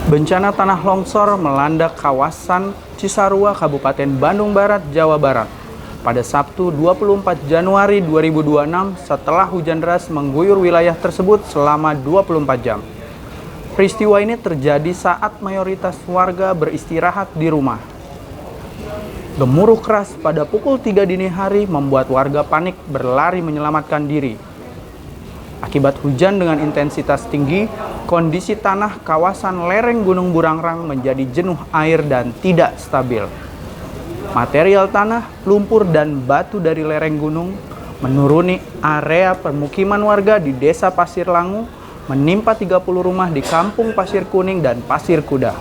Bencana tanah longsor melanda kawasan Cisarua, Kabupaten Bandung Barat, Jawa Barat. Pada Sabtu 24 Januari 2026 setelah hujan deras mengguyur wilayah tersebut selama 24 jam. Peristiwa ini terjadi saat mayoritas warga beristirahat di rumah. Gemuruh keras pada pukul 3 dini hari membuat warga panik berlari menyelamatkan diri. Akibat hujan dengan intensitas tinggi, kondisi tanah kawasan lereng Gunung Burangrang menjadi jenuh air dan tidak stabil. Material tanah, lumpur, dan batu dari lereng gunung menuruni area permukiman warga di Desa Pasir Langu, menimpa 30 rumah di Kampung Pasir Kuning dan Pasir Kuda.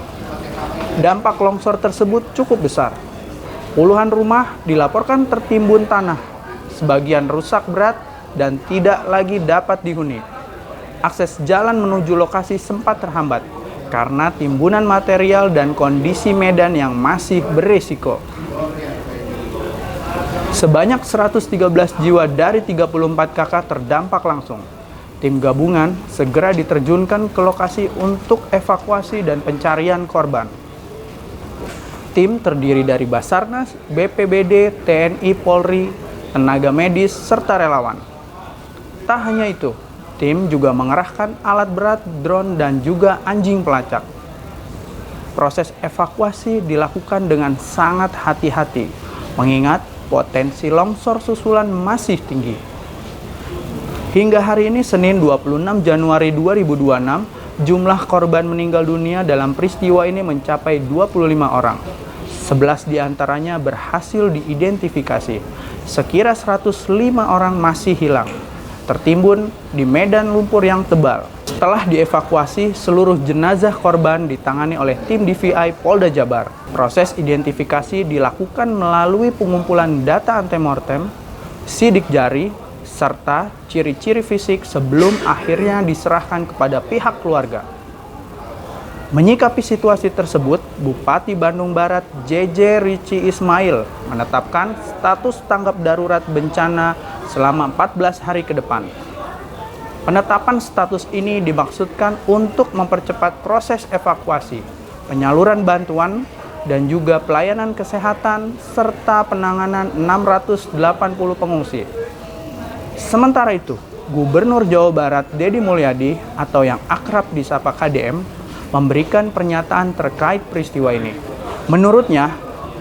Dampak longsor tersebut cukup besar. Puluhan rumah dilaporkan tertimbun tanah, sebagian rusak berat dan tidak lagi dapat dihuni. Akses jalan menuju lokasi sempat terhambat karena timbunan material dan kondisi medan yang masih berisiko. Sebanyak 113 jiwa dari 34 kakak terdampak langsung. Tim gabungan segera diterjunkan ke lokasi untuk evakuasi dan pencarian korban. Tim terdiri dari Basarnas, BPBD, TNI, Polri, tenaga medis, serta relawan. Tak hanya itu, tim juga mengerahkan alat berat, drone, dan juga anjing pelacak. Proses evakuasi dilakukan dengan sangat hati-hati, mengingat potensi longsor susulan masih tinggi. Hingga hari ini, Senin 26 Januari 2026, jumlah korban meninggal dunia dalam peristiwa ini mencapai 25 orang. 11 diantaranya berhasil diidentifikasi. Sekira 105 orang masih hilang, tertimbun di medan lumpur yang tebal. Setelah dievakuasi, seluruh jenazah korban ditangani oleh tim DVI Polda Jabar. Proses identifikasi dilakukan melalui pengumpulan data antemortem, sidik jari, serta ciri-ciri fisik sebelum akhirnya diserahkan kepada pihak keluarga. Menyikapi situasi tersebut, Bupati Bandung Barat JJ Rici Ismail menetapkan status tanggap darurat bencana selama 14 hari ke depan. Penetapan status ini dimaksudkan untuk mempercepat proses evakuasi, penyaluran bantuan, dan juga pelayanan kesehatan serta penanganan 680 pengungsi. Sementara itu, Gubernur Jawa Barat Deddy Mulyadi atau yang akrab disapa KDM memberikan pernyataan terkait peristiwa ini. Menurutnya,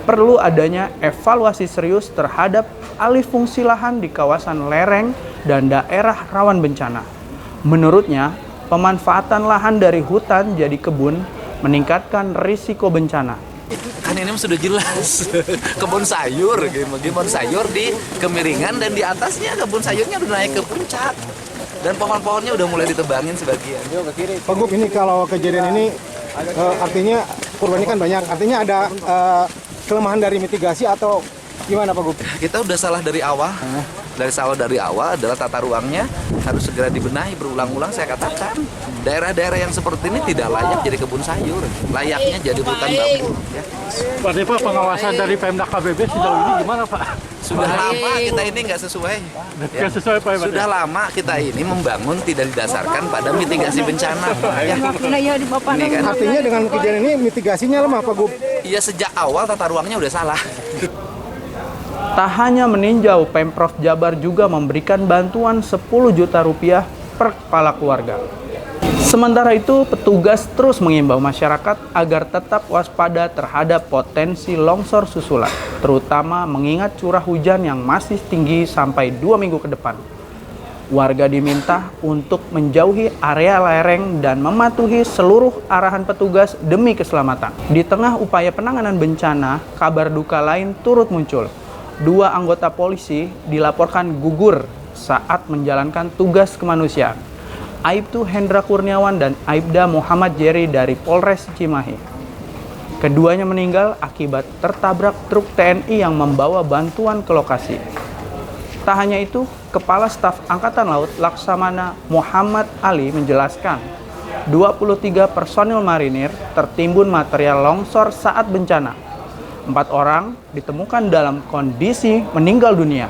perlu adanya evaluasi serius terhadap alih fungsi lahan di kawasan lereng dan daerah rawan bencana. Menurutnya, pemanfaatan lahan dari hutan jadi kebun meningkatkan risiko bencana. Kan ini sudah jelas kebun sayur, kebun sayur di kemiringan dan di atasnya kebun sayurnya udah naik ke puncak dan pohon-pohonnya udah mulai ditebangin sebagian. Pak Gub, ini kalau kejadian ini artinya korbannya kan banyak, artinya ada kelemahan dari mitigasi atau gimana Pak Gub? Kita udah salah dari awal. Dari awal adalah tata ruangnya harus segera dibenahi berulang-ulang. Saya katakan daerah-daerah yang seperti ini tidak layak jadi kebun sayur, layaknya jadi hutan bambu. Ya. Pak Depa, pengawasan dari Pemda KBB sejauh ini gimana Pak? Sudah lama kita ini nggak sesuai. Ya. Sesuai Pak. Sudah lama kita ini membangun tidak didasarkan pada mitigasi bencana. Ya. Ini kan. Artinya dengan kejadian ini mitigasinya lemah Pak Gub? Iya, sejak awal tata ruangnya udah salah. Tak hanya meninjau, Pemprov Jabar juga memberikan bantuan 10 juta rupiah per kepala keluarga. Sementara itu, petugas terus mengimbau masyarakat agar tetap waspada terhadap potensi longsor susulan, terutama mengingat curah hujan yang masih tinggi sampai 2 minggu ke depan. Warga diminta untuk menjauhi area lereng dan mematuhi seluruh arahan petugas demi keselamatan. Di tengah upaya penanganan bencana, kabar duka lain turut muncul. 2 anggota polisi dilaporkan gugur saat menjalankan tugas kemanusiaan. Aibtu Hendra Kurniawan dan Aibda Muhammad Jerry dari Polres Cimahi. Keduanya meninggal akibat tertabrak truk TNI yang membawa bantuan ke lokasi. Tak hanya itu, Kepala Staf Angkatan Laut Laksamana Muhammad Ali menjelaskan 23 personil marinir tertimbun material longsor saat bencana. 4 orang ditemukan dalam kondisi meninggal dunia.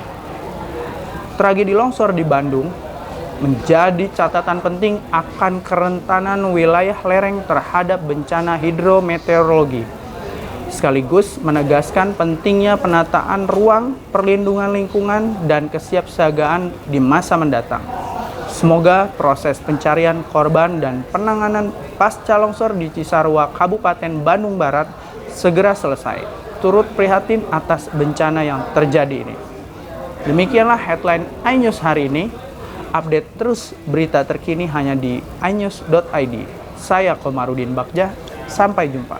Tragedi longsor di Bandung menjadi catatan penting akan kerentanan wilayah lereng terhadap bencana hidrometeorologi, sekaligus menegaskan pentingnya penataan ruang, perlindungan lingkungan, dan kesiapsiagaan di masa mendatang. Semoga proses pencarian korban dan penanganan pasca longsor di Cisarua, Kabupaten Bandung Barat segera selesai. Turut prihatin atas bencana yang terjadi ini. Demikianlah headline iNews hari ini. Update terus berita terkini hanya di inews.id. Saya Komarudin Bagja, sampai jumpa.